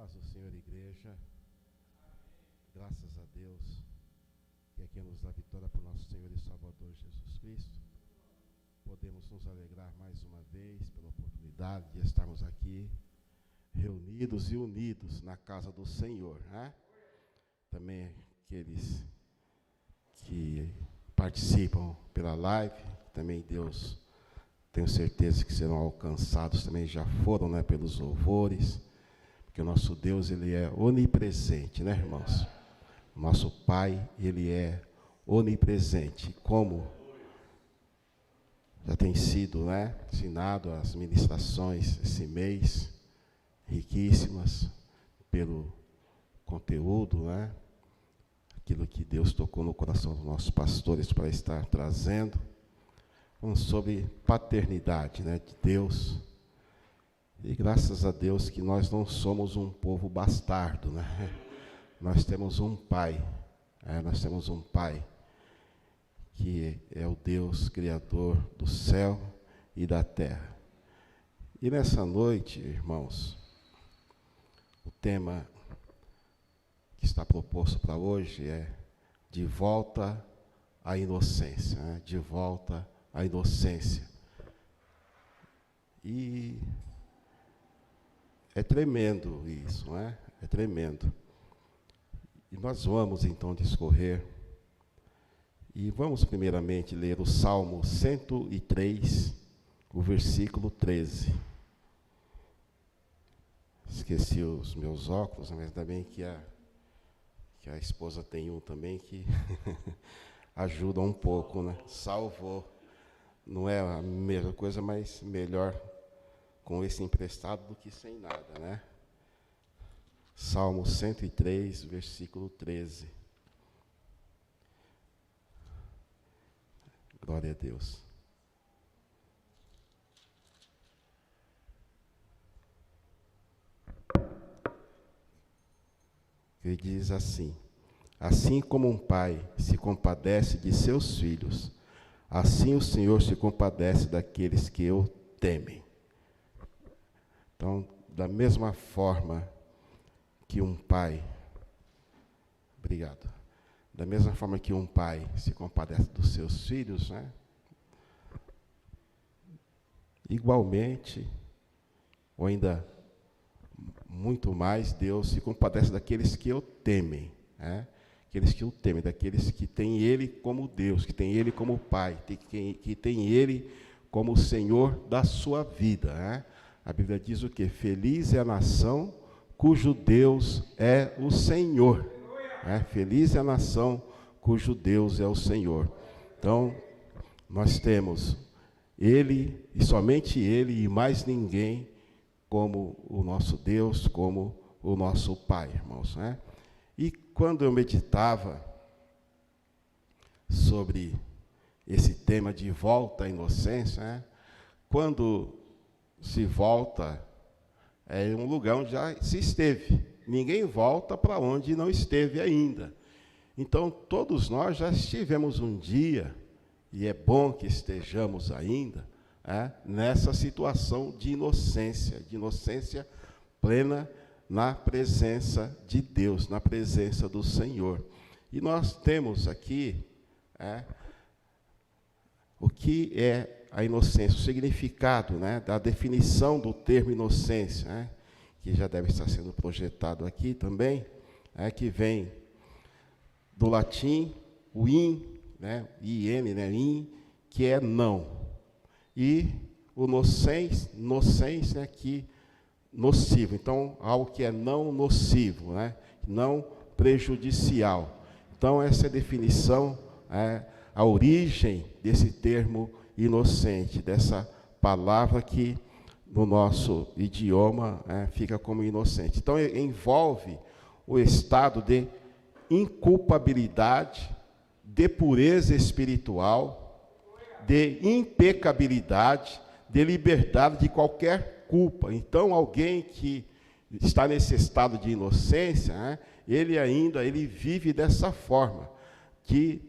Paz do Senhor, igreja. Graças a Deus, que é quem nos dá vitória por nosso Senhor e Salvador Jesus Cristo. Podemos nos alegrar mais uma vez pela oportunidade de estarmos aqui reunidos e unidos na casa do Senhor, né? Também aqueles que participam pela live, também Deus, tenho certeza que serão alcançados, também já foram, né, pelos louvores, porque o nosso Deus, Ele é onipresente, né, irmãos? Nosso Pai, Ele é onipresente, como já tem sido, né, ensinado as ministrações esse mês, riquíssimas, pelo conteúdo, né, aquilo que Deus tocou no coração dos nossos pastores para estar trazendo, sobre paternidade, né, de Deus. E graças a Deus que nós não somos um povo bastardo, né? Nós temos um Pai, nós temos um Pai que é o Deus Criador do céu e da terra. E nessa noite, irmãos, o tema que está proposto para hoje é de volta à inocência, né? De volta à inocência. E é tremendo isso, não é? É tremendo. E nós vamos então discorrer, e vamos primeiramente ler o Salmo 103, o versículo 13. Esqueci os meus óculos, mas ainda bem que a esposa tem um também que ajuda um pouco, né? Salvou. Não é a mesma coisa, mas melhor com esse emprestado do que sem nada, né? Salmo 103, versículo 13. Glória a Deus. Ele diz assim: assim como um pai se compadece de seus filhos, assim o Senhor se compadece daqueles que o temem. Então, da mesma forma que um pai, da mesma forma que um pai se compadece dos seus filhos, né? Igualmente, ou ainda muito mais, Deus se compadece daqueles que o temem, né? Aqueles que o temem, daqueles que têm Ele como Deus, que têm Ele como Pai, que têm Ele como o Senhor da sua vida, né? A Bíblia diz o quê? Feliz é a nação cujo Deus é o Senhor. Feliz é a nação cujo Deus é o Senhor. Então, nós temos Ele, e somente Ele, e mais ninguém, como o nosso Deus, como o nosso Pai, irmãos, né? E quando eu meditava sobre esse tema de volta à inocência, né? Quando se volta, é um lugar onde já se esteve. Ninguém volta para onde não esteve ainda. Então, todos nós já estivemos um dia, e é bom que estejamos ainda, nessa situação de inocência plena na presença de Deus, na presença do Senhor. E nós temos aqui o que é a inocência, o significado, né, da definição do termo inocência, né, que já deve estar sendo projetado aqui também, que vem do latim, o in, né, in, né, in, que é não. E o nocens, né, que nocivo. Então, algo que é não nocivo, né, não prejudicial. Então, essa é a definição, a origem desse termo inocente, dessa palavra que no nosso idioma fica como inocente. Então, envolve o estado de inculpabilidade, de pureza espiritual, de impecabilidade, de liberdade de qualquer culpa. Então, alguém que está nesse estado de inocência, ele vive dessa forma, que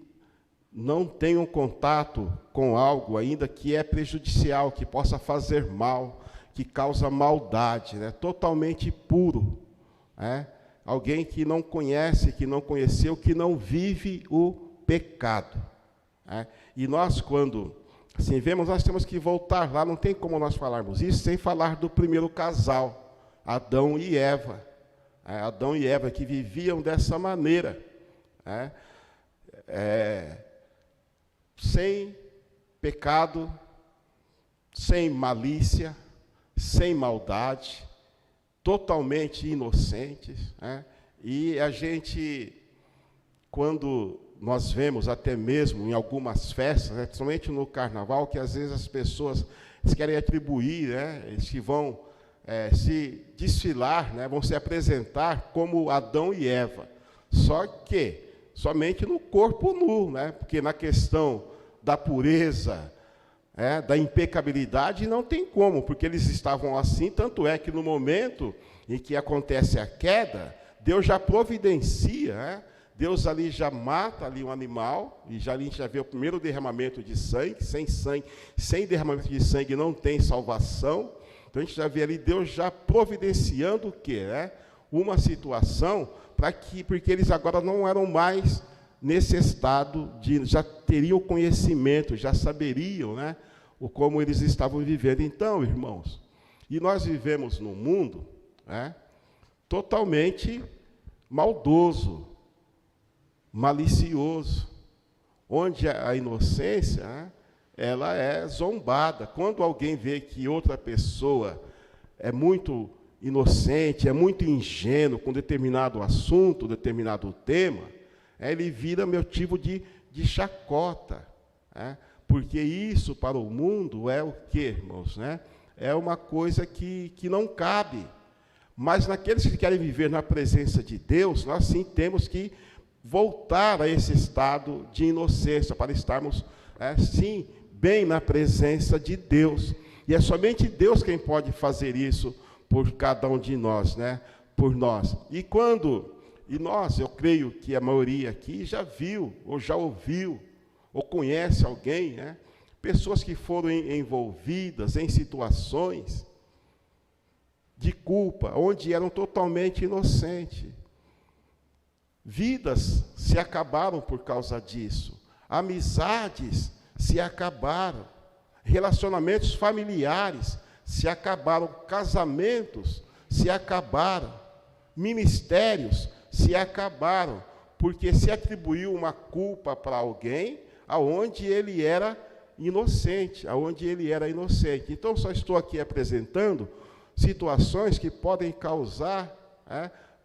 não tem um contato com algo ainda que é prejudicial, que possa fazer mal, que causa maldade, né? Totalmente puro, Alguém que não conhece, que não conheceu, que não vive o pecado. E nós, quando assim vemos, nós temos que voltar lá, não tem como nós falarmos isso sem falar do primeiro casal, Adão e Eva. Adão e Eva que viviam dessa maneira, sem pecado, sem malícia, sem maldade, totalmente inocentes. E a gente, quando nós vemos até mesmo em algumas festas, principalmente no carnaval, que às vezes as pessoas querem atribuir, eles que vão se desfilar, vão se apresentar como Adão e Eva. Só que somente no corpo nu, porque na questão da pureza, da impecabilidade, não tem como, porque eles estavam assim, tanto é que no momento em que acontece a queda, Deus já providencia, Deus ali já mata ali um animal, e a gente já vê o primeiro derramamento de sangue, sem derramamento de sangue não tem salvação. Então a gente já vê ali Deus já providenciando o quê? Uma situação porque eles agora não eram mais nesse estado já teriam conhecimento, já saberiam, como eles estavam vivendo. Então, irmãos, e nós vivemos num mundo totalmente maldoso, malicioso, onde a inocência, ela é zombada. Quando alguém vê que outra pessoa é muito inocente, é muito ingênuo com determinado assunto, determinado tema, ele vira motivo de chacota, porque isso para o mundo é o quê, irmãos? É uma coisa que não cabe. Mas naqueles que querem viver na presença de Deus, nós sim temos que voltar a esse estado de inocência, para estarmos, sim, bem na presença de Deus. E é somente Deus quem pode fazer isso por cada um de nós, por nós. E nós, eu creio que a maioria aqui já viu, ou já ouviu, ou conhece alguém, pessoas que foram envolvidas em situações de culpa, onde eram totalmente inocentes. Vidas se acabaram por causa disso. Amizades se acabaram. Relacionamentos familiares se acabaram. Casamentos se acabaram. Ministérios se acabaram. Porque se atribuiu uma culpa para alguém aonde ele era inocente. Então, só estou aqui apresentando situações que podem causar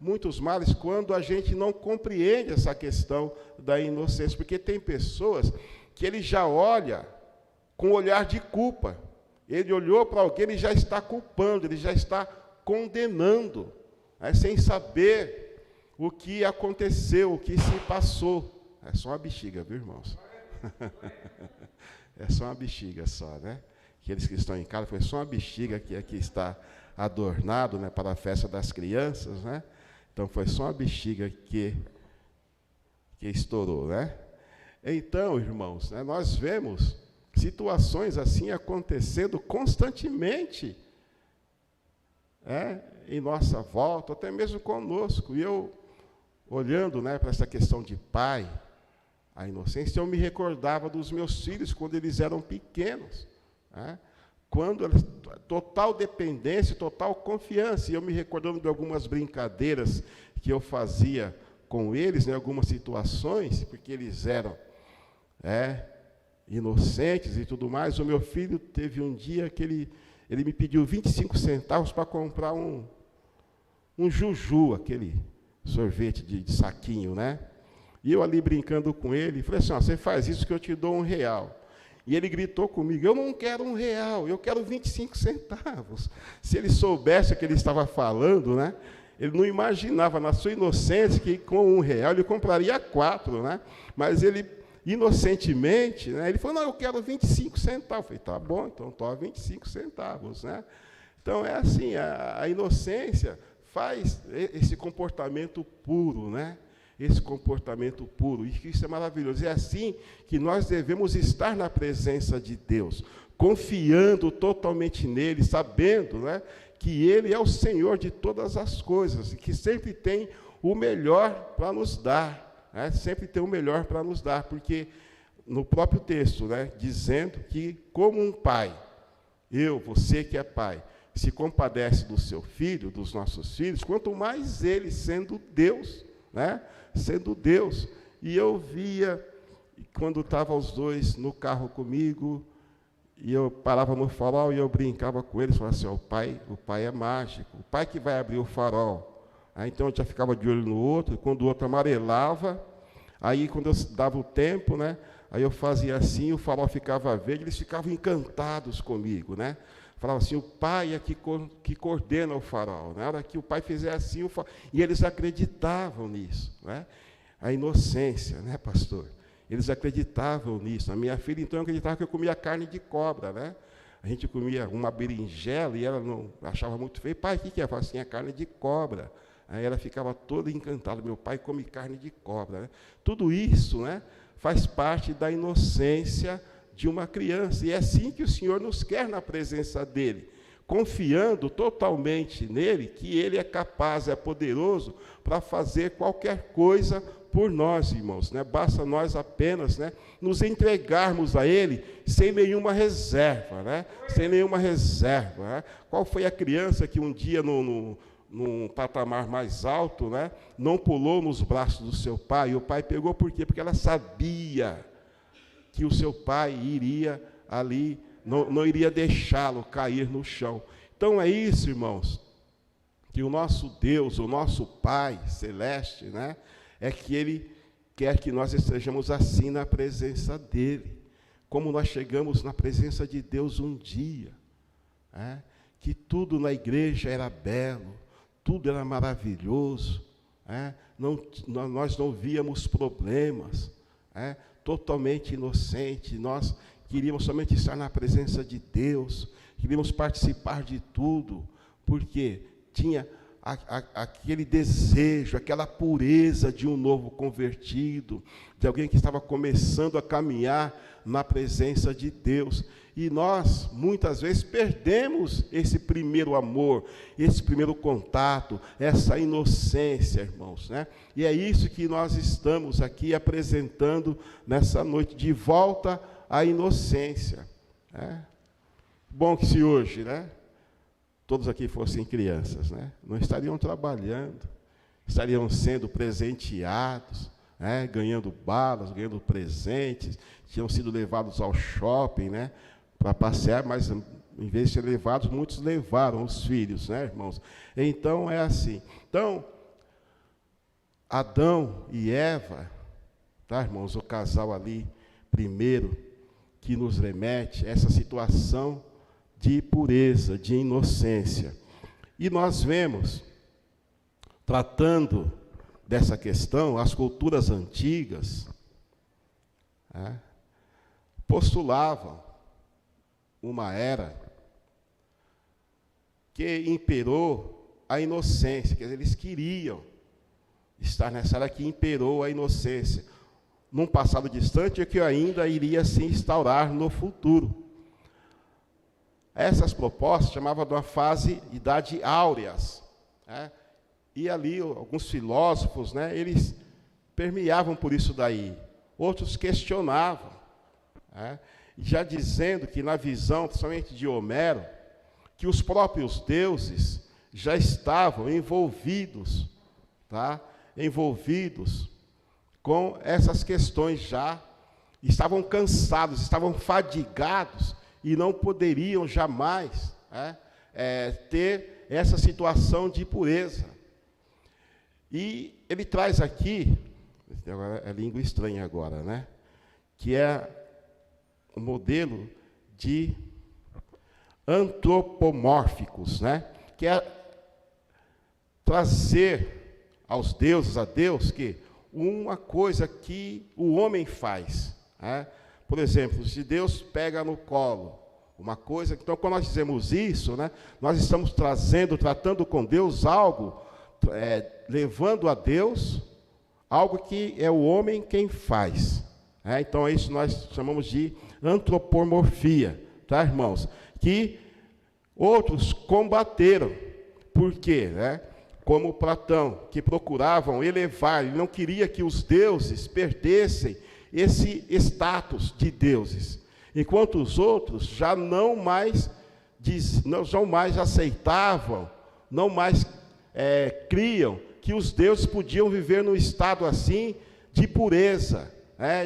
muitos males quando a gente não compreende essa questão da inocência, porque tem pessoas que ele já olha com olhar de culpa. Ele olhou para alguém, ele já está culpando, ele já está condenando, sem saber o que aconteceu, o que se passou. É só uma bexiga, viu, irmãos? É só uma bexiga só, Aqueles que estão em casa, foi só uma bexiga que aqui está adornado, para a festa das crianças, Então, foi só uma bexiga que estourou, Então, irmãos, nós vemos situações assim acontecendo constantemente, em nossa volta, até mesmo conosco. E eu, olhando, para essa questão de pai, a inocência, eu me recordava dos meus filhos quando eles eram pequenos, quando total dependência, total confiança. E eu me recordando de algumas brincadeiras que eu fazia com eles, em algumas situações, porque eles eram inocentes e tudo mais. O meu filho teve um dia que ele me pediu 25 centavos para comprar um juju, aquele sorvete de saquinho, E eu ali brincando com ele, falei assim, você faz isso que eu te dou R$1. E ele gritou comigo, eu não quero R$1, eu quero 25 centavos. Se ele soubesse o que ele estava falando, ele não imaginava, na sua inocência, que com R$1 ele compraria 4, Mas ele, inocentemente, ele falou, não, eu quero 25 centavos. Eu falei, tá bom, então toma 25 centavos, Então, é assim, a inocência faz esse comportamento puro, Esse comportamento puro, e isso é maravilhoso. É assim que nós devemos estar na presença de Deus, confiando totalmente nele, sabendo, que Ele é o Senhor de todas as coisas, e que sempre tem o melhor para nos dar, né? Sempre tem o melhor para nos dar, porque no próprio texto, né, dizendo que como um pai, você que é pai, se compadece do seu filho, dos nossos filhos, quanto mais Ele sendo Deus, né? Sendo Deus. E eu via, quando estavam os dois no carro comigo, e eu parava no farol e eu brincava com eles, falava assim, o pai é mágico, o pai que vai abrir o farol. Aí, então eu já ficava de olho no outro, e quando o outro amarelava, aí quando eu dava o tempo, né, aí eu fazia assim, o farol ficava verde, eles ficavam encantados comigo, né? Falavam assim, o pai é que coordena o farol. Na hora que o pai fizer assim, e eles acreditavam nisso, né? A inocência, né, pastor? Eles acreditavam nisso. A minha filha, então, acreditava que eu comia carne de cobra, né? A gente comia uma berinjela e ela não achava muito feio. Pai, o que é? Eu falava assim, é carne de cobra. Aí ela ficava toda encantada. Meu pai come carne de cobra, né? Tudo isso, né, faz parte da inocência de uma criança. E é assim que o Senhor nos quer na presença dEle, confiando totalmente nele, que Ele é capaz, é poderoso para fazer qualquer coisa por nós, irmãos, né? Basta nós apenas, né, nos entregarmos a Ele sem nenhuma reserva, né? Sem nenhuma reserva, né? Qual foi a criança que um dia, num patamar mais alto, né, não pulou nos braços do seu pai? E o pai pegou por quê? Porque ela sabia que o seu pai iria ali, não iria deixá-lo cair no chão. Então é isso, irmãos, que o nosso Deus, o nosso Pai Celeste, né, é que Ele quer que nós estejamos assim na presença dEle, como nós chegamos na presença de Deus um dia, né, que tudo na igreja era belo, tudo era maravilhoso, né, nós não víamos problemas, né, totalmente inocente, nós queríamos somente estar na presença de Deus, queríamos participar de tudo, porque tinha aquele desejo, aquela pureza de um novo convertido, de alguém que estava começando a caminhar na presença de Deus. E nós, muitas vezes, perdemos esse primeiro amor, esse primeiro contato, essa inocência, irmãos, né? E é isso que nós estamos aqui apresentando nessa noite, de volta à inocência, né? Bom que se hoje, né, todos aqui fossem crianças, né, não estariam trabalhando, estariam sendo presenteados, né, ganhando balas, ganhando presentes, tinham sido levados ao shopping, né, para passear, mas em vez de ser levados, muitos levaram os filhos, né, irmãos? Então é assim. Então, Adão e Eva, tá, irmãos, o casal ali, primeiro, que nos remete a essa situação de pureza, de inocência. E nós vemos, tratando dessa questão, as culturas antigas, né, postulavam uma era que imperou a inocência, quer dizer, eles queriam estar nessa era que imperou a inocência, num passado distante, e que ainda iria se instaurar no futuro. Essas propostas chamavam de uma fase, idade áureas, né? E ali alguns filósofos, né, eles permeavam por isso daí, outros questionavam, né, já dizendo que na visão, principalmente de Homero, que os próprios deuses já estavam envolvidos, tá? Envolvidos com essas questões já, estavam cansados, estavam fadigados e não poderiam jamais, né, ter essa situação de pureza. E ele traz aqui, agora é língua estranha agora, né, que é um modelo de antropomórficos, né, que é trazer aos deuses, a Deus, que uma coisa que o homem faz, né? Por exemplo, se Deus pega no colo uma coisa, então quando nós dizemos isso, né, nós estamos tratando com Deus algo, levando a Deus algo que é o homem quem faz. Então isso nós chamamos de antropomorfia, tá, irmãos? Que Outros combateram. Por quê? Como Platão, que procuravam elevar, ele não queria que os deuses perdessem esse status de deuses, enquanto os outros já não mais aceitavam, não mais criam que os deuses podiam viver num estado assim de pureza,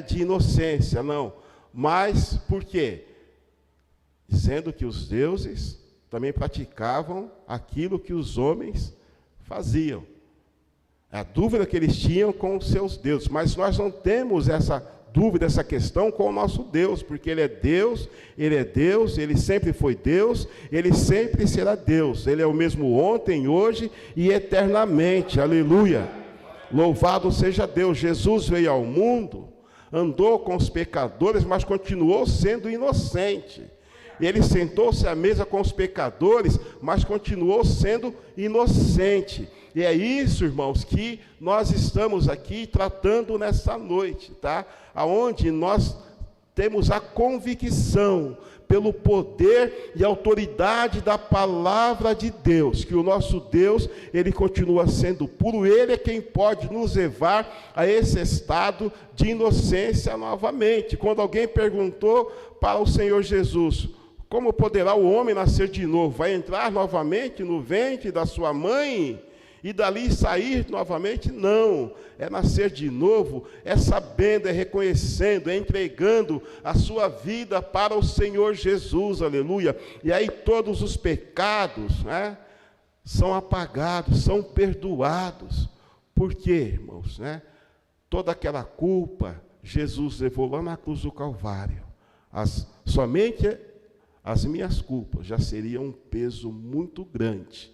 de inocência, não. Mas por quê? Dizendo que os deuses também praticavam aquilo que os homens faziam. A dúvida que eles tinham com os seus deuses, mas nós não temos essa dúvida, essa questão com o nosso Deus, porque Ele é Deus, Ele sempre foi Deus, Ele sempre será Deus, Ele é o mesmo ontem, hoje e eternamente, aleluia, louvado seja Deus. Jesus veio ao mundo, andou com os pecadores, mas continuou sendo inocente. Ele sentou-se à mesa com os pecadores, mas continuou sendo inocente. E é isso, irmãos, que nós estamos aqui tratando nessa noite, tá? Aonde nós temos a convicção, pelo poder e autoridade da palavra de Deus, que o nosso Deus, Ele continua sendo puro, Ele é quem pode nos levar a esse estado de inocência novamente. Quando alguém perguntou para o Senhor Jesus, como poderá o homem nascer de novo? Vai entrar novamente no ventre da sua mãe e dali sair novamente? Não, é nascer de novo, é sabendo, é reconhecendo, é entregando a sua vida para o Senhor Jesus, aleluia. E aí todos os pecados, são apagados, são perdoados. Por quê, irmãos? Toda aquela culpa, Jesus levou lá na cruz do Calvário. Somente as minhas culpas já seriam um peso muito grande.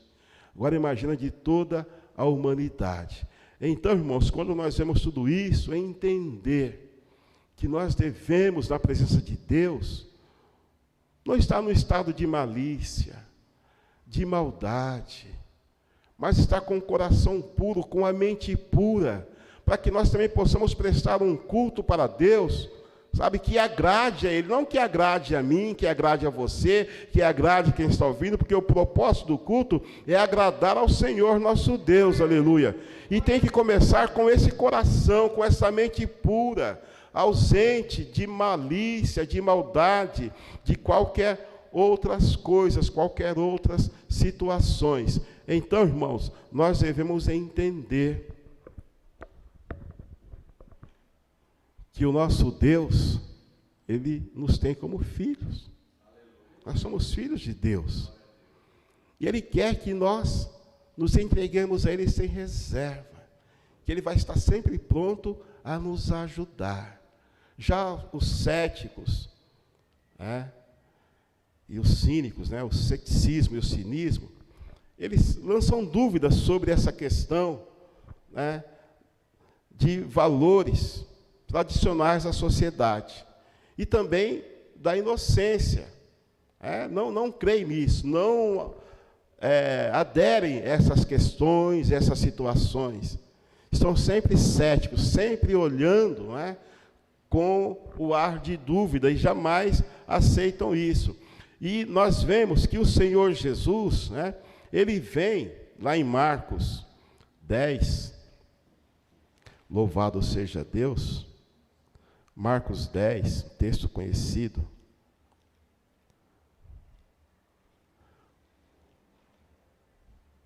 Agora imagina de toda a humanidade. Então, irmãos, quando nós vemos tudo isso, é entender que nós devemos, na presença de Deus, não estar no estado de malícia, de maldade, mas estar com o coração puro, com a mente pura, para que nós também possamos prestar um culto para Deus, sabe, que agrade a Ele, não que agrade a mim, que agrade a você, que agrade quem está ouvindo, porque o propósito do culto é agradar ao Senhor nosso Deus, aleluia. E tem que começar com esse coração, com essa mente pura, ausente de malícia, de maldade, de qualquer outras coisas, qualquer outras situações. Então, irmãos, nós devemos entender que o nosso Deus, Ele nos tem como filhos. Nós somos filhos de Deus. E Ele quer que nós nos entreguemos a Ele sem reserva. Que Ele vai estar sempre pronto a nos ajudar. Já os céticos, e os cínicos, o ceticismo e o cinismo, eles lançam dúvidas sobre essa questão, de valores tradicionais da sociedade, e também da inocência. Não creem nisso, não aderem a essas questões, essas situações. Estão sempre céticos, sempre olhando, com o ar de dúvida, e jamais aceitam isso. E nós vemos que o Senhor Jesus, Ele vem, lá em Marcos 10, louvado seja Deus, Marcos 10, texto conhecido.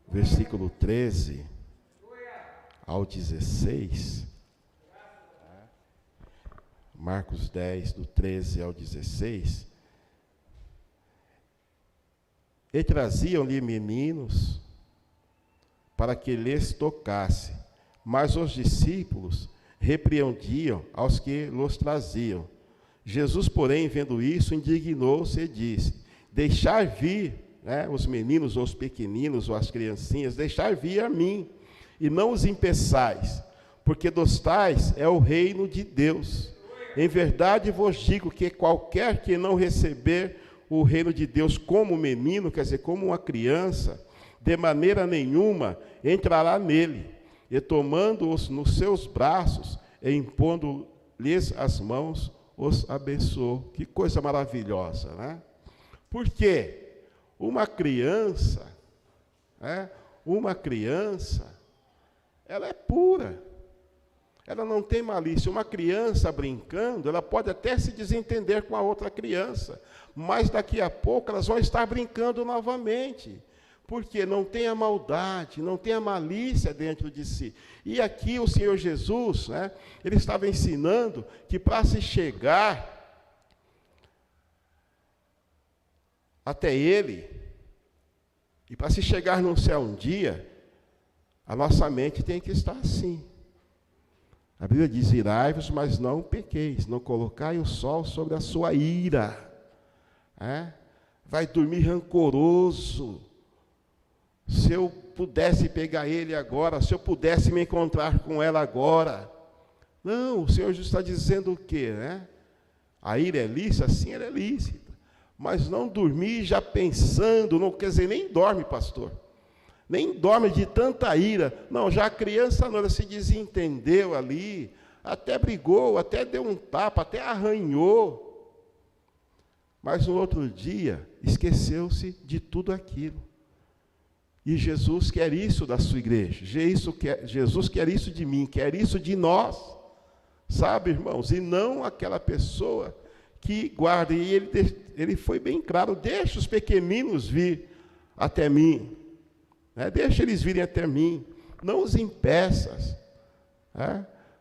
Versículo 13 ao 16. Marcos 10, do 13 ao 16. E traziam-lhe meninos para que lhes tocasse, mas os discípulos repreendiam aos que los traziam. Jesus, porém, vendo isso, indignou-se e disse: deixar vir, os meninos, ou os pequeninos, ou as criancinhas, deixar vir a mim, e não os impeçais, porque dos tais é o reino de Deus. Em verdade vos digo que qualquer que não receber o reino de Deus como menino, quer dizer, como uma criança, de maneira nenhuma entrará nele. E tomando-os nos seus braços, e impondo-lhes as mãos, os abençoou. Que coisa maravilhosa, Por quê? Uma criança, uma criança, ela é pura. Ela não tem malícia. Uma criança brincando, ela pode até se desentender com a outra criança, mas daqui a pouco elas vão estar brincando novamente, porque não tem a maldade, não tem a malícia dentro de si. E aqui o Senhor Jesus, ele estava ensinando que para se chegar até Ele, e para se chegar no céu um dia, a nossa mente tem que estar assim. A Bíblia diz: irai-vos, mas não pequeis, não colocai o sol sobre a sua ira. Vai dormir rancoroso. Se eu pudesse pegar ele agora, se eu pudesse me encontrar com ela agora. Não, o Senhor Jesus está dizendo o quê? A ira é lícita? Sim, ela é lícita. Mas não dormir já pensando, não quer dizer, nem dorme, pastor. Nem dorme de tanta ira. Não, já a criança não, ela se desentendeu ali, até brigou, até deu um tapa, até arranhou. Mas no outro dia, esqueceu-se de tudo aquilo. E Jesus quer isso da sua igreja. Jesus quer isso de mim, quer isso de nós. Sabe, irmãos? E não aquela pessoa que guarda. E ele foi bem claro: deixa os pequeninos vir até mim. Deixa eles virem até mim. Não os impeças.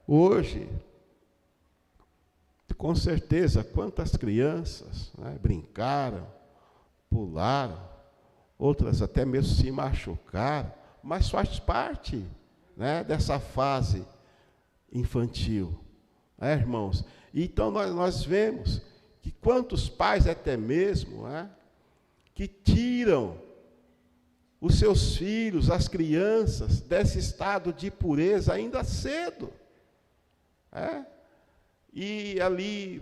Hoje, com certeza, quantas crianças brincaram, pularam, outras até mesmo se machucaram, mas faz parte dessa fase infantil, irmãos? Então nós vemos que quantos pais até mesmo que tiram os seus filhos, as crianças, desse estado de pureza ainda cedo, e ali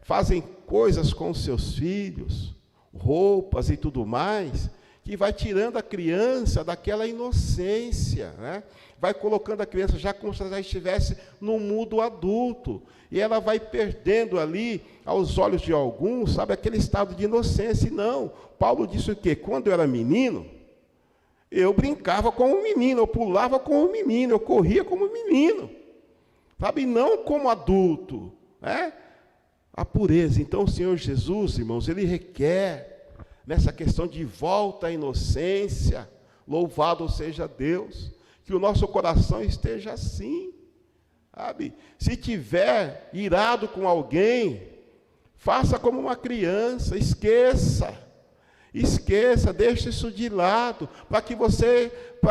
fazem coisas com os seus filhos, roupas e tudo mais, que vai tirando a criança daquela inocência, vai colocando a criança já como se ela já estivesse no mundo adulto, e ela vai perdendo ali, aos olhos de alguns, aquele estado de inocência. E não, Paulo disse o quê? Quando eu era menino, eu brincava como um menino, eu pulava como um menino, eu corria como um menino, e não como adulto, a pureza. Então o Senhor Jesus, irmãos, ele requer, nessa questão de volta à inocência, louvado seja Deus, que o nosso coração esteja assim, Se tiver irado com alguém, faça como uma criança, esqueça, deixe isso de lado, para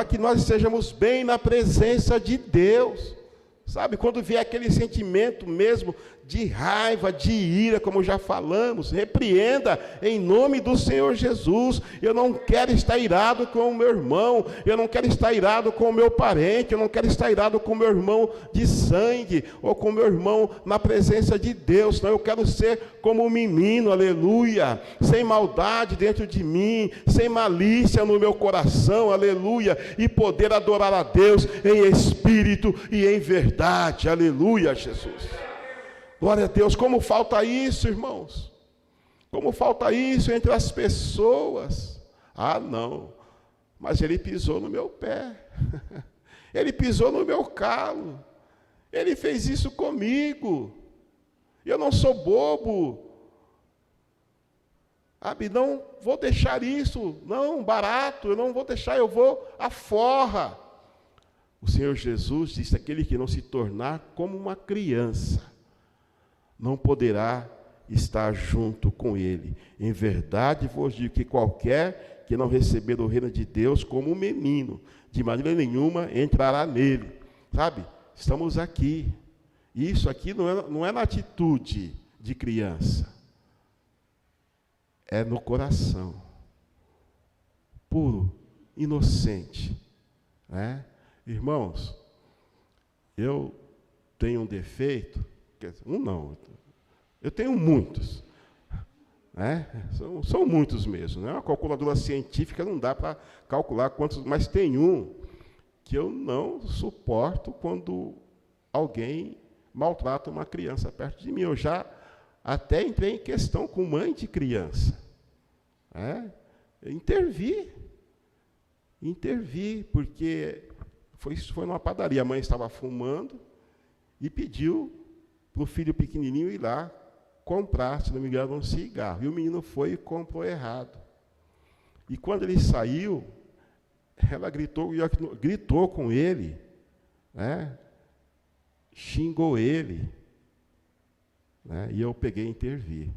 que nós estejamos bem na presença de Deus. Quando vier aquele sentimento mesmo de raiva, de ira, como já falamos, repreenda em nome do Senhor Jesus. Eu não quero estar irado com o meu irmão, eu não quero estar irado com o meu parente, eu não quero estar irado com o meu irmão de sangue, ou com o meu irmão na presença de Deus. Não, eu quero ser como um menino, aleluia, sem maldade dentro de mim, sem malícia no meu coração, aleluia, e poder adorar a Deus em espírito e em verdade, aleluia, Jesus. Glória a Deus. Como falta isso, irmãos? Como falta isso entre as pessoas? Não, mas ele pisou no meu pé, ele pisou no meu calo, ele fez isso comigo, eu não sou bobo, não vou deixar isso, não, barato, eu não vou deixar, eu vou à forra. O Senhor Jesus disse: aquele que não se tornar como uma criança, não poderá estar junto com ele. Em verdade vos digo que qualquer que não receber o reino de Deus como um menino, de maneira nenhuma entrará nele. Estamos aqui. Isso aqui não é na atitude de criança. É no coração. Puro, inocente. Irmãos, eu tenho um defeito. Eu tenho muitos, são muitos mesmo, Uma calculadora científica não dá para calcular quantos, mas tem um que eu não suporto quando alguém maltrata uma criança perto de mim. Eu já até entrei em questão com mãe de criança, Intervi, porque foi numa padaria, a mãe estava fumando e pediu para o filho pequenininho ir lá comprar, se não me engano, um cigarro. E o menino foi e comprou errado. E quando ele saiu, ela gritou com ele, xingou ele, e eu peguei e intervi.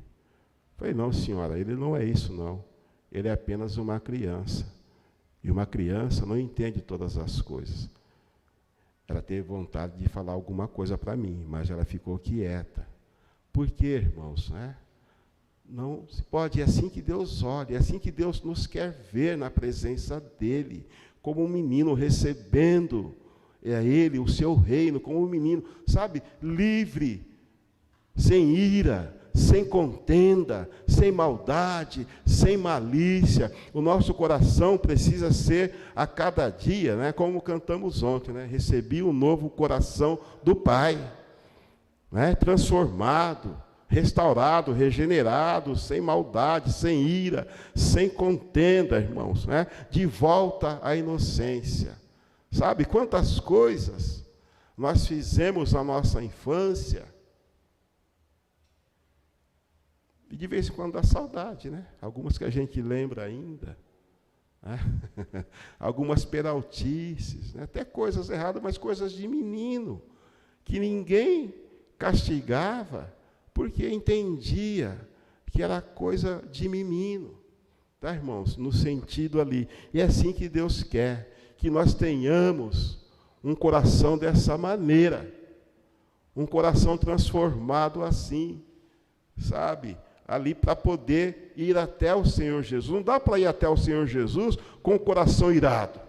Falei, não, senhora, ele não é isso, não. Ele é apenas uma criança. E uma criança não entende todas as coisas. Ela teve vontade de falar alguma coisa para mim, mas ela ficou quieta. Por quê, irmãos? Não se pode, é assim que Deus olha, é assim que Deus nos quer ver na presença dEle, como um menino recebendo Ele, o seu reino, como um menino, sabe, livre, sem ira, sem contenda, sem maldade, sem malícia. O nosso coração precisa ser a cada dia, como cantamos ontem, recebi um novo coração do Pai, transformado, restaurado, regenerado, sem maldade, sem ira, sem contenda, irmãos, de volta à inocência. Sabe quantas coisas nós fizemos na nossa infância? E de vez em quando dá saudade, Algumas que a gente lembra ainda. Algumas peraltices, até coisas erradas, mas coisas de menino, que ninguém castigava, porque entendia que era coisa de menino. Tá, irmãos? No sentido ali. E é assim que Deus quer, que nós tenhamos um coração dessa maneira. Um coração transformado assim, sabe? Ali para poder ir até o Senhor Jesus. Não dá para ir até o Senhor Jesus com o coração irado.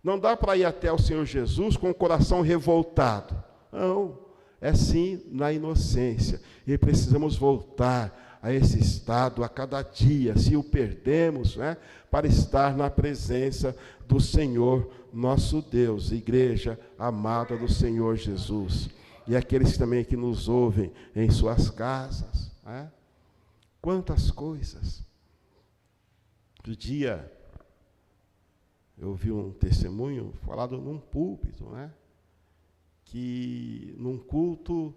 Não dá para ir até o Senhor Jesus com o coração revoltado. Não, é sim na inocência. E precisamos voltar a esse estado a cada dia, se o perdemos, para estar na presença do Senhor nosso Deus, igreja amada do Senhor Jesus. E aqueles também que nos ouvem em suas casas. Quantas coisas. Outro dia, eu vi um testemunho falado num púlpito, que num culto,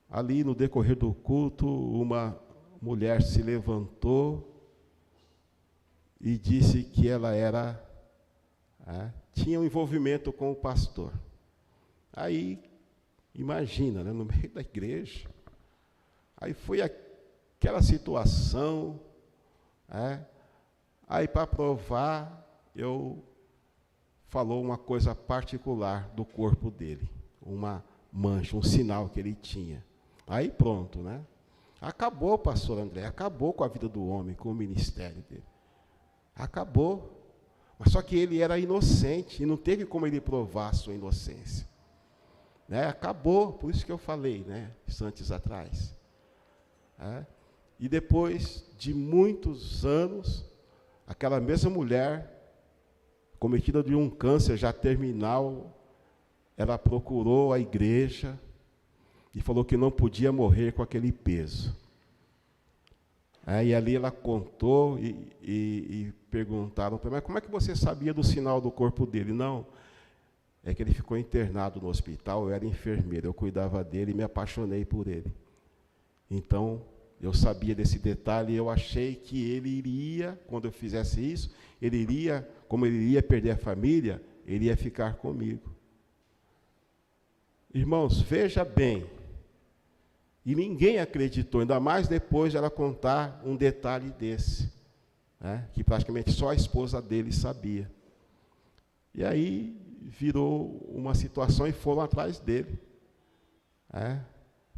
ali no decorrer do culto, uma mulher se levantou e disse que ela tinha um envolvimento com o pastor. Aí, imagina, no meio da igreja, aí foi aquela situação, aí para provar, falou uma coisa particular do corpo dele, uma mancha, um sinal que ele tinha. Aí pronto, Acabou, pastor André, acabou com a vida do homem, com o ministério dele. Acabou. Mas só que ele era inocente, e não teve como ele provar a sua inocência. Acabou, por isso que eu falei, instantes atrás. E depois de muitos anos, aquela mesma mulher, cometida de um câncer já terminal, ela procurou a igreja e falou que não podia morrer com aquele peso. E ali ela contou e perguntaram para ela, mas como é que você sabia do sinal do corpo dele? Não, é que ele ficou internado no hospital, eu era enfermeira, eu cuidava dele e me apaixonei por ele. Então, eu sabia desse detalhe e eu achei que ele iria, quando eu fizesse isso, como ele iria perder a família, ele ia ficar comigo. Irmãos, veja bem, e ninguém acreditou, ainda mais depois de ela contar um detalhe desse, que praticamente só a esposa dele sabia. E aí virou uma situação e foram atrás dele.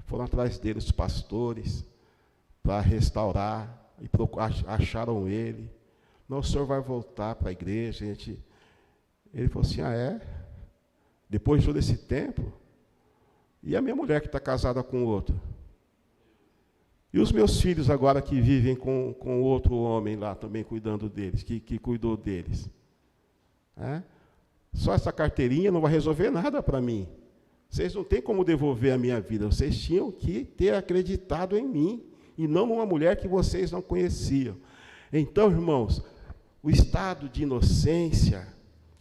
Foram atrás dele os pastores, para restaurar, e acharam ele. Não, o senhor vai voltar para a igreja. Ele falou assim, depois de todo esse tempo, e a minha mulher que está casada com outro? E os meus filhos agora que vivem com outro homem lá também cuidando deles, que cuidou deles? Só essa carteirinha não vai resolver nada para mim. Vocês não têm como devolver a minha vida, vocês tinham que ter acreditado em mim, e não numa mulher que vocês não conheciam. Então, irmãos, o estado de inocência,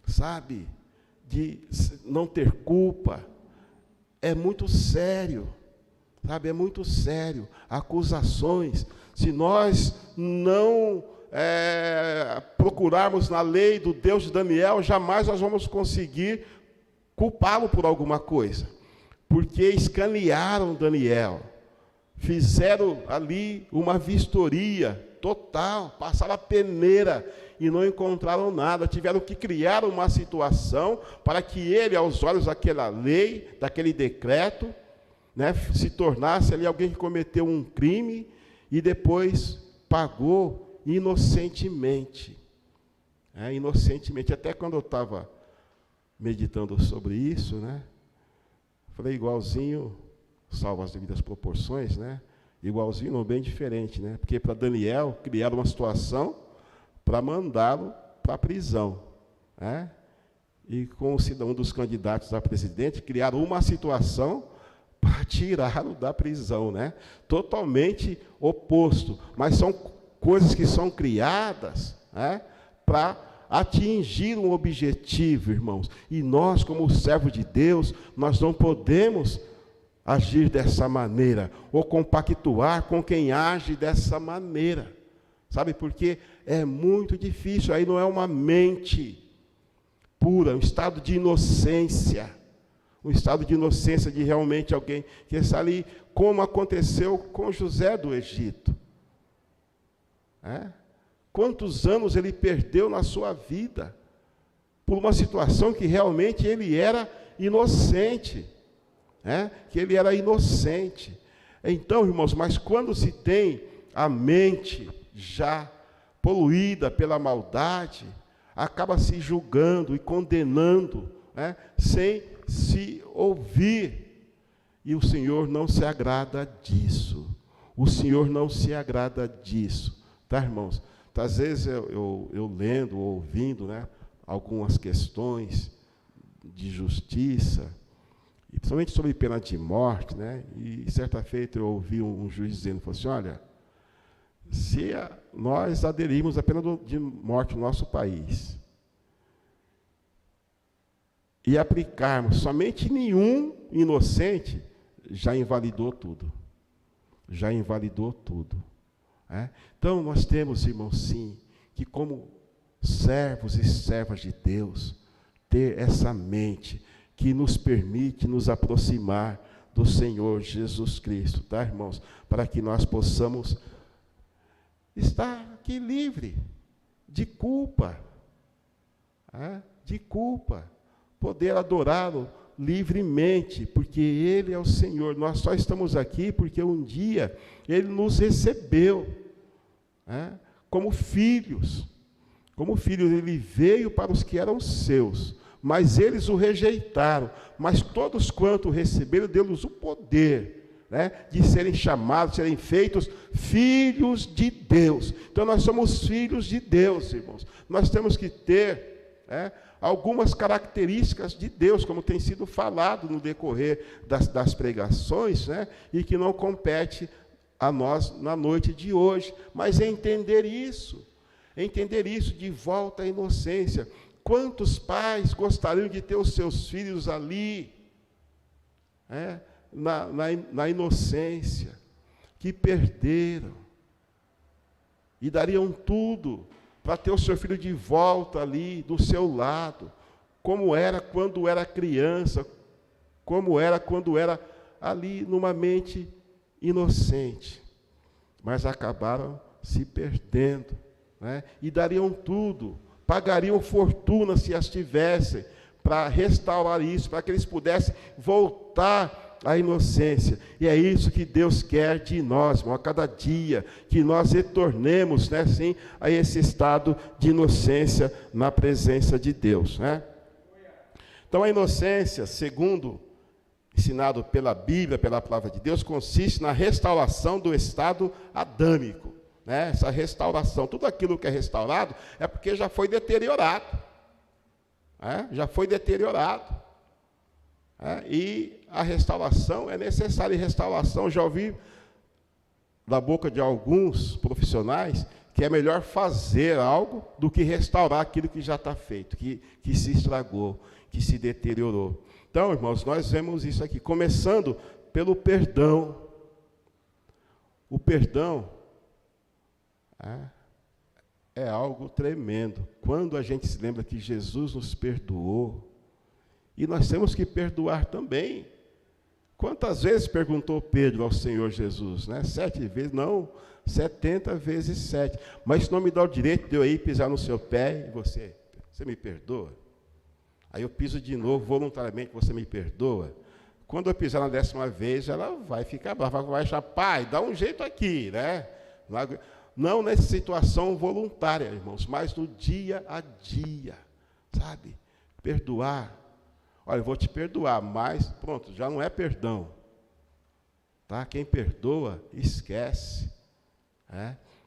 sabe, de não ter culpa, é muito sério, sabe, é muito sério. Acusações, se nós não procurarmos na lei do Deus de Daniel, jamais nós vamos conseguir culpá-lo por alguma coisa, porque escanearam Daniel, fizeram ali uma vistoria total, passaram a peneira e não encontraram nada, tiveram que criar uma situação para que ele, aos olhos daquela lei, daquele decreto, né, se tornasse ali alguém que cometeu um crime e depois pagou inocentemente. Inocentemente. Até quando eu estava meditando sobre isso, né, falei igualzinho, salvo as devidas proporções, né, igualzinho, não bem diferente, né, porque para Daniel criaram uma situação para mandá-lo para a prisão, né, e com um dos candidatos a presidente, criaram uma situação para tirá-lo da prisão, né? Totalmente oposto, mas são coisas que são criadas, né, para atingir um objetivo, irmãos. E nós, como servos de Deus, nós não podemos agir dessa maneira, ou compactuar com quem age dessa maneira, sabe? Porque é muito difícil, aí não é uma mente pura, um estado de inocência, de realmente alguém que está ali, como aconteceu com José do Egito. Quantos anos ele perdeu na sua vida, por uma situação que realmente ele era inocente, Então, irmãos, mas quando se tem a mente já poluída pela maldade, acaba se julgando e condenando, sem se ouvir, e o Senhor não se agrada disso. Tá, irmãos? Às vezes eu lendo ou ouvindo, né, algumas questões de justiça, e principalmente sobre pena de morte, né, e certa feita eu ouvi um juiz dizendo, falou assim, olha, se nós aderirmos à pena de morte no nosso país, e aplicarmos somente nenhum inocente, já invalidou tudo. Então, nós temos, irmãos, sim, que como servos e servas de Deus, ter essa mente que nos permite nos aproximar do Senhor Jesus Cristo, tá, irmãos? Para que nós possamos estar aqui livre de culpa, poder adorá-lo livremente, porque Ele é o Senhor. Nós só estamos aqui porque um dia Ele nos recebeu, como filhos. Ele veio para os que eram seus, mas eles o rejeitaram. Mas todos quanto o receberam, deu-lhes o poder, de serem chamados, serem feitos filhos de Deus. Então nós somos filhos de Deus, irmãos. Nós temos que ter algumas características de Deus, como tem sido falado no decorrer das pregações, e que não compete a nós na noite de hoje, mas entender isso de volta à inocência. Quantos pais gostariam de ter os seus filhos ali, na inocência, que perderam, e dariam tudo para ter o seu filho de volta ali, do seu lado, como era quando era criança, como era quando era ali numa mente inocente. Mas acabaram se perdendo, e dariam tudo, pagariam fortuna se as tivessem, para restaurar isso, para que eles pudessem voltar à inocência. E é isso que Deus quer de nós, irmão, a cada dia, que nós retornemos, sim, a esse estado de inocência na presença de Deus. Então, a inocência, segundo ensinado pela Bíblia, pela palavra de Deus, consiste na restauração do estado adâmico. Essa restauração, tudo aquilo que é restaurado é porque já foi deteriorado. E a restauração é necessária. E restauração, já ouvi da boca de alguns profissionais que é melhor fazer algo do que restaurar aquilo que já está feito, que se estragou, que se deteriorou. Então, irmãos, nós vemos isso aqui, começando pelo perdão. O perdão é algo tremendo. Quando a gente se lembra que Jesus nos perdoou, e nós temos que perdoar também. Quantas vezes perguntou Pedro ao Senhor Jesus? 7 vezes? Não, 70 vezes 7. Mas isso não me dá o direito de eu ir pisar no seu pé e você me perdoa? Aí eu piso de novo, voluntariamente, você me perdoa? Quando eu pisar na 10ª vez, ela vai ficar brava, vai achar, pai, dá um jeito aqui, né? Não nessa situação voluntária, irmãos, mas no dia a dia, sabe? Perdoar. Olha, eu vou te perdoar, mas, pronto, já não é perdão. Tá? Quem perdoa, esquece.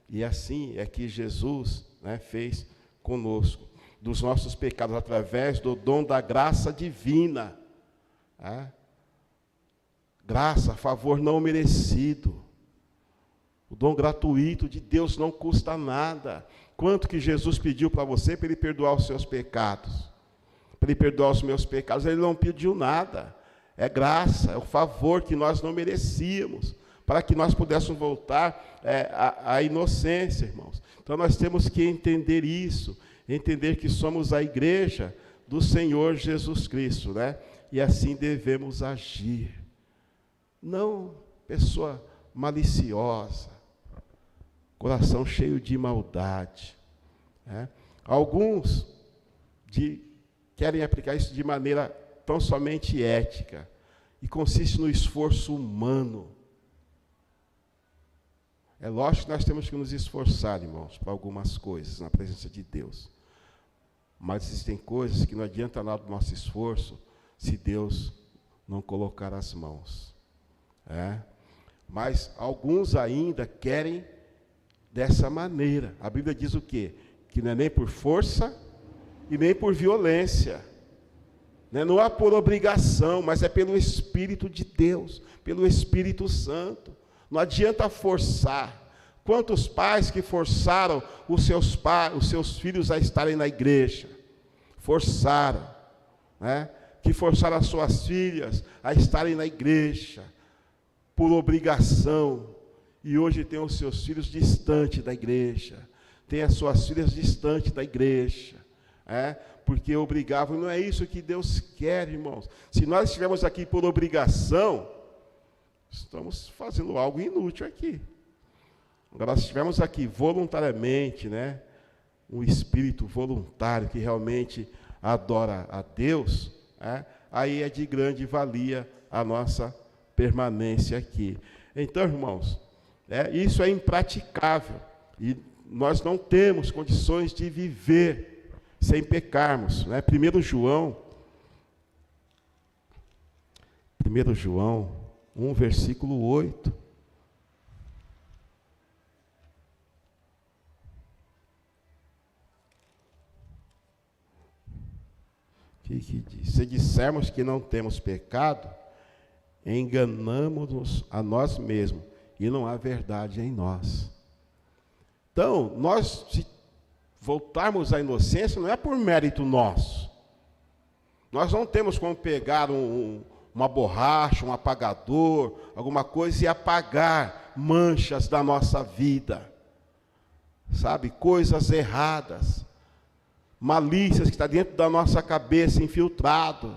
E assim é que Jesus, fez conosco, dos nossos pecados, através do dom da graça divina. Graça, favor não merecido. O dom gratuito de Deus não custa nada. Quanto que Jesus pediu para você para Ele perdoar os seus pecados? Para Ele perdoar os meus pecados, Ele não pediu nada. É graça, é o favor que nós não merecíamos, para que nós pudéssemos voltar à inocência, irmãos. Então nós temos que entender isso, entender que somos a igreja do Senhor Jesus Cristo, E assim devemos agir. Não pessoa maliciosa, coração cheio de maldade. Alguns querem aplicar isso de maneira tão somente ética, e consiste no esforço humano. É lógico que nós temos que nos esforçar, irmãos, para algumas coisas, na presença de Deus. Mas existem coisas que não adianta nada do nosso esforço, se Deus não colocar as mãos. Mas alguns ainda querem dessa maneira. A Bíblia diz o quê? Que não é nem por força e nem por violência. Não é por obrigação, mas é pelo Espírito de Deus, pelo Espírito Santo. Não adianta forçar. Quantos pais que forçaram os seus filhos a estarem na igreja? Forçaram. Que forçaram as suas filhas a estarem na igreja, por obrigação. E hoje tem os seus filhos distantes da igreja. Tem as suas filhas distantes da igreja. Porque obrigavam. Não é isso que Deus quer, irmãos. Se nós estivermos aqui por obrigação, estamos fazendo algo inútil aqui. Agora, se estivermos aqui voluntariamente, um espírito voluntário que realmente adora a Deus, aí é de grande valia a nossa permanência aqui. Então, irmãos, isso é impraticável. E nós não temos condições de viver sem pecarmos. 1 João 1, versículo 8. O que diz? Se dissermos que não temos pecado, enganamos-nos a nós mesmos, e não há verdade em nós. Então, nós, se voltarmos à inocência, não é por mérito nosso. Nós não temos como pegar uma borracha, um apagador, alguma coisa, e apagar manchas da nossa vida. Sabe? Coisas erradas. Malícias que está dentro da nossa cabeça, infiltrado.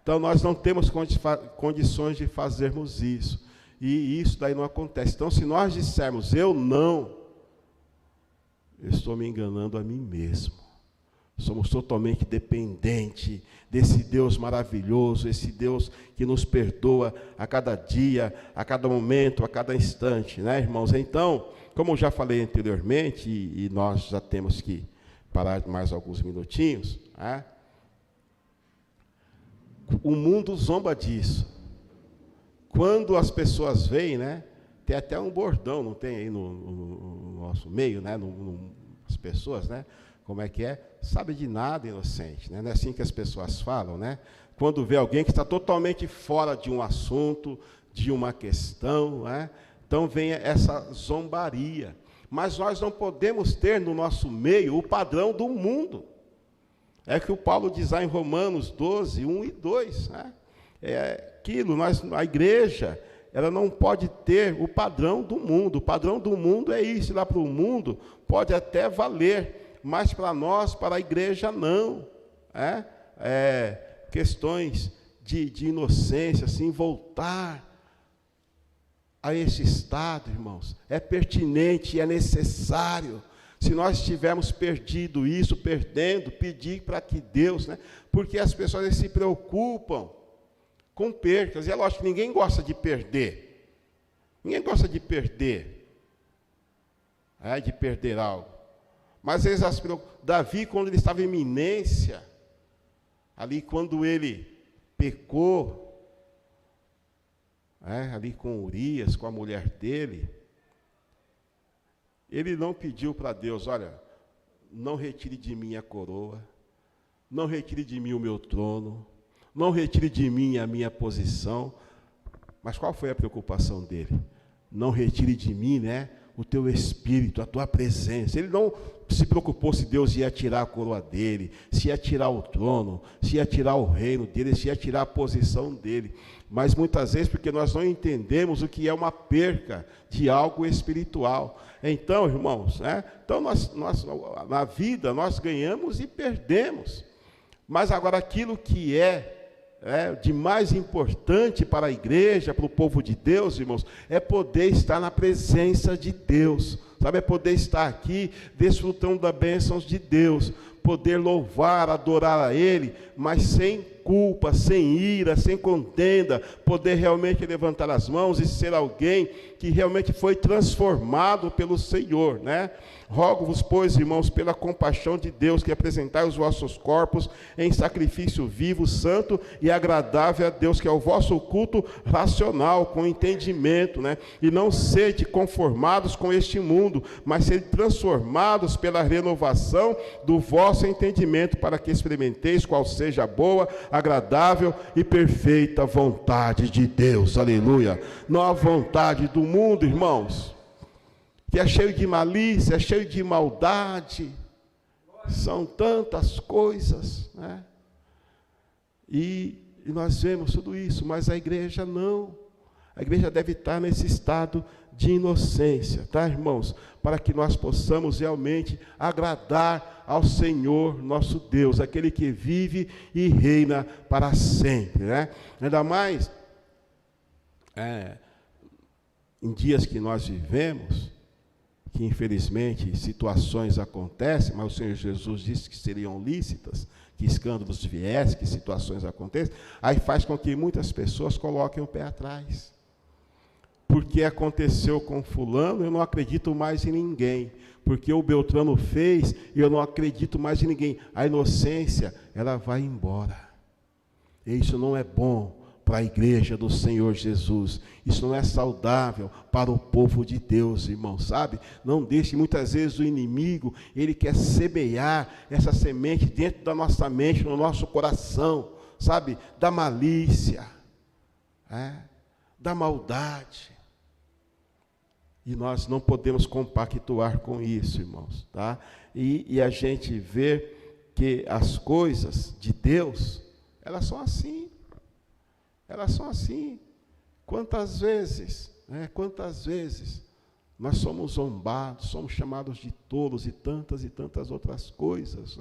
Então, nós não temos condições de fazermos isso. E isso daí não acontece. Então, se nós dissermos, eu estou me enganando a mim mesmo. Somos totalmente dependentes desse Deus maravilhoso, esse Deus que nos perdoa a cada dia, a cada momento, a cada instante, irmãos? Então, como eu já falei anteriormente, e nós já temos que parar mais alguns minutinhos, o mundo zomba disso. Quando as pessoas veem, tem até um bordão, não tem aí no nosso meio, as pessoas, como é que é? Sabe de nada, inocente, não é assim que as pessoas falam, Quando vê alguém que está totalmente fora de um assunto, de uma questão, Então vem essa zombaria. Mas nós não podemos ter no nosso meio o padrão do mundo. É que o Paulo diz lá em Romanos 12, 1 e 2. Né? É aquilo, a igreja, ela não pode ter o padrão do mundo. O padrão do mundo é isso. Ir lá para o mundo pode até valer, mas para nós, para a igreja, não. Questões de inocência, assim, voltar a esse estado, irmãos, é pertinente e é necessário. Se nós tivermos perdido isso, pedir para que Deus, né? Porque as pessoas se preocupam com percas, e é lógico que ninguém gosta de perder. Ninguém gosta de perder. De perder algo. Mas às vezes Davi, quando ele estava em iminência, ali quando ele pecou, ali com Urias, com a mulher dele, ele não pediu para Deus, olha, não retire de mim a coroa, não retire de mim o meu trono, não retire de mim a minha posição. Mas qual foi a preocupação dele? Não retire de mim, o teu espírito, a tua presença. Ele não se preocupou se Deus ia tirar a coroa dele, se ia tirar o trono, se ia tirar o reino dele, se ia tirar a posição dele. Mas muitas vezes porque nós não entendemos o que é uma perca de algo espiritual. Então, irmãos, então nós na vida nós ganhamos e perdemos. Mas agora aquilo que é de mais importante para a igreja, para o povo de Deus, irmãos, é poder estar na presença de Deus, sabe? É poder estar aqui desfrutando das bênçãos de Deus, poder louvar, adorar a Ele, mas sem culpa, sem ira, sem contenda, poder realmente levantar as mãos e ser alguém que realmente foi transformado pelo Senhor, Rogo-vos, pois, irmãos, pela compaixão de Deus, que apresentai os vossos corpos em sacrifício vivo, santo e agradável a Deus, que é o vosso culto racional, com entendimento, E não sede conformados com este mundo, mas sede transformados pela renovação do vosso entendimento, para que experimenteis qual seja a boa, agradável e perfeita vontade de Deus. Aleluia. Não a vontade do mundo, irmãos, que é cheio de malícia, é cheio de maldade, são tantas coisas, E nós vemos tudo isso, mas a igreja não. A igreja deve estar nesse estado de inocência, tá, irmãos? Para que nós possamos realmente agradar ao Senhor nosso Deus, aquele que vive e reina para sempre, Ainda mais em dias que nós vivemos, que infelizmente situações acontecem, mas o Senhor Jesus disse que seriam lícitas, que escândalos viessem, que situações acontecem, aí faz com que muitas pessoas coloquem o pé atrás. Porque aconteceu com fulano, eu não acredito mais em ninguém. Porque o Beltrano fez, eu não acredito mais em ninguém. A inocência, ela vai embora. E isso não é bom para a igreja do Senhor Jesus. Isso não é saudável para o povo de Deus, irmão, sabe? Não deixe, muitas vezes o inimigo, ele quer semear essa semente dentro da nossa mente, no nosso coração, sabe? Da malícia, da maldade. E nós não podemos compactuar com isso, irmãos, tá? E a gente vê que as coisas de Deus, elas são assim. Elas são assim. Quantas vezes nós somos zombados, somos chamados de tolos e tantas outras coisas,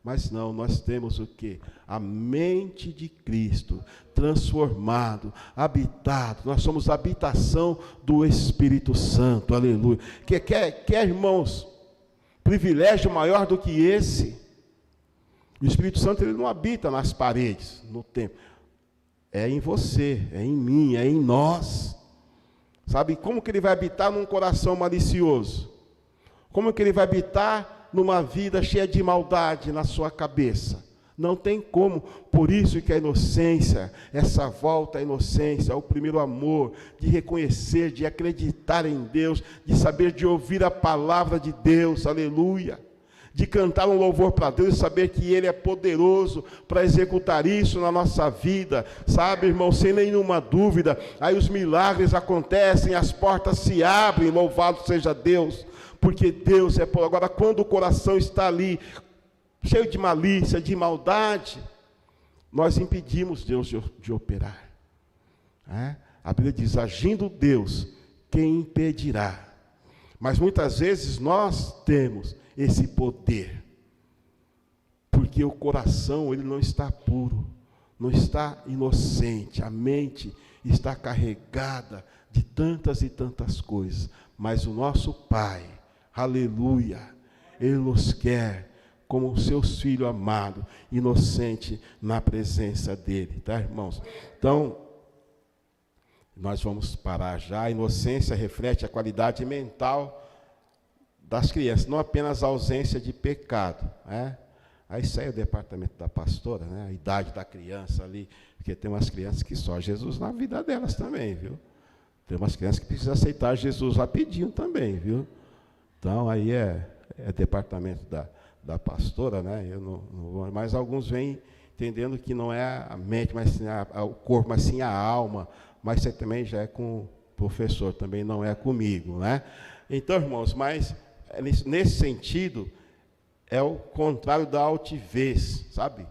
Mas não, nós temos o quê? A mente de Cristo, transformado, habitado. Nós somos a habitação do Espírito Santo, aleluia. Quer, irmãos, privilégio maior do que esse? O Espírito Santo, ele não habita nas paredes, no templo. É em você, é em mim, é em nós. Sabe, como que ele vai habitar num coração malicioso? Como que ele vai habitar numa vida cheia de maldade na sua cabeça? Não tem como. Por isso que a inocência, essa volta à inocência, ao primeiro amor, de reconhecer, de acreditar em Deus, de saber, de ouvir a palavra de Deus, aleluia. de cantar um louvor para Deus e saber que Ele é poderoso para executar isso na nossa vida, sabe, irmão, sem nenhuma dúvida. Aí os milagres acontecem, as portas se abrem, louvado seja Deus, porque Deus é poderoso. Agora, quando o coração está ali, cheio de malícia, de maldade, nós impedimos Deus de operar. A Bíblia diz, agindo Deus, quem impedirá? Mas muitas vezes nós temos esse poder, porque o coração ele não está puro, não está inocente, a mente está carregada de tantas e tantas coisas, mas o nosso Pai, aleluia, Ele nos quer como seus filhos amados, inocente na presença dEle, tá, irmãos? Então, nós vamos parar já. A inocência reflete a qualidade mental das crianças, não apenas a ausência de pecado, né? Aí sai o departamento da pastora, né? A idade da criança ali, porque tem umas crianças que só Jesus na vida delas também, viu? Tem umas crianças que precisam aceitar Jesus rapidinho também, viu? Então aí é departamento da pastora, né? Mas alguns vêm entendendo que não é a mente, mas sim o corpo, mas sim a alma. Mas você também já é com o professor, também não é comigo, né? Então, irmãos, mas nesse sentido, é o contrário da altivez, sabe?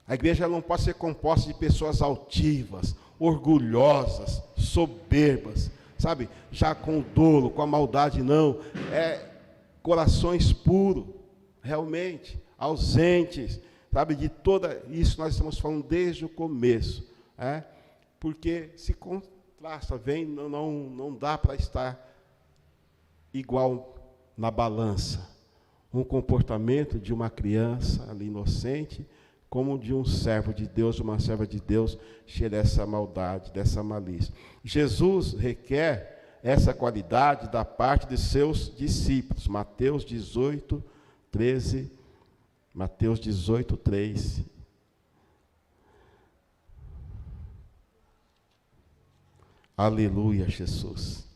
A igreja não pode ser composta de pessoas altivas, orgulhosas, soberbas, sabe? Já com o dolo, com a maldade, não. É corações puros, realmente, ausentes, sabe? De toda isso nós estamos falando desde o começo, né? Porque se contrasta, não dá para estar igual na balança. Um comportamento de uma criança ali inocente, como de um servo de Deus, uma serva de Deus, cheia dessa maldade, dessa malícia. Jesus requer essa qualidade da parte de seus discípulos. Mateus 18, 13. Mateus 18, 3. Aleluia, Jesus.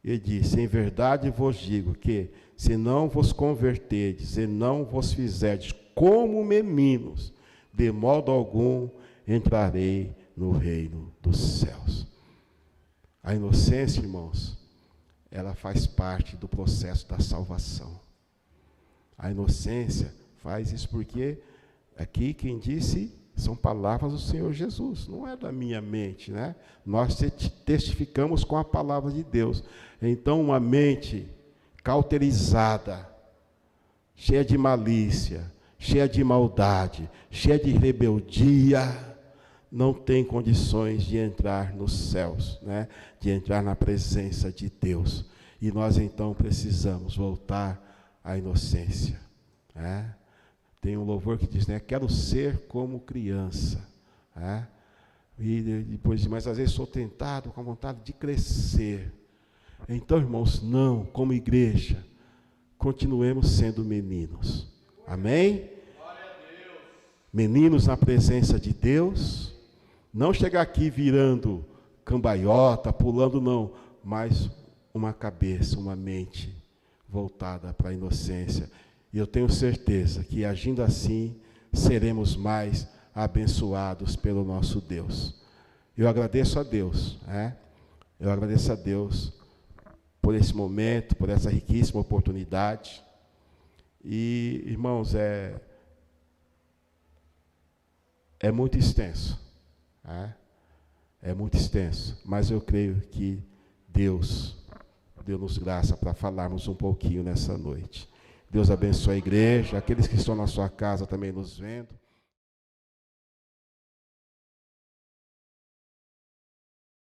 Ele disse, em verdade vos digo que, se não vos converterdes e não vos fizerdes como meninos, de modo algum entrarei no reino dos céus. A inocência, irmãos, ela faz parte do processo da salvação. A inocência faz isso porque, aqui quem disse, são palavras do Senhor Jesus, não é da minha mente, né? Nós testificamos com a palavra de Deus. Então, uma mente cauterizada, cheia de malícia, cheia de maldade, cheia de rebeldia, não tem condições de entrar nos céus, né? De entrar na presença de Deus. E nós, então, precisamos voltar à inocência, né? Tem um louvor que diz, né? Quero ser como criança. Né? E depois, mas às vezes sou tentado com a vontade de crescer. Então, irmãos, não, como igreja, continuemos sendo meninos. Amém? Glória a Deus. Meninos na presença de Deus. Não chegar aqui virando cambaiota, pulando, não. Mas uma cabeça, uma mente voltada para a inocência. E eu tenho certeza que, agindo assim, seremos mais abençoados pelo nosso Deus. Eu agradeço a Deus, né? Eu agradeço a Deus por esse momento, por essa riquíssima oportunidade. E, irmãos, é muito extenso, né? É muito extenso, mas eu creio que Deus deu-nos graça para falarmos um pouquinho nessa noite. Deus abençoe a igreja, aqueles que estão na sua casa também nos vendo.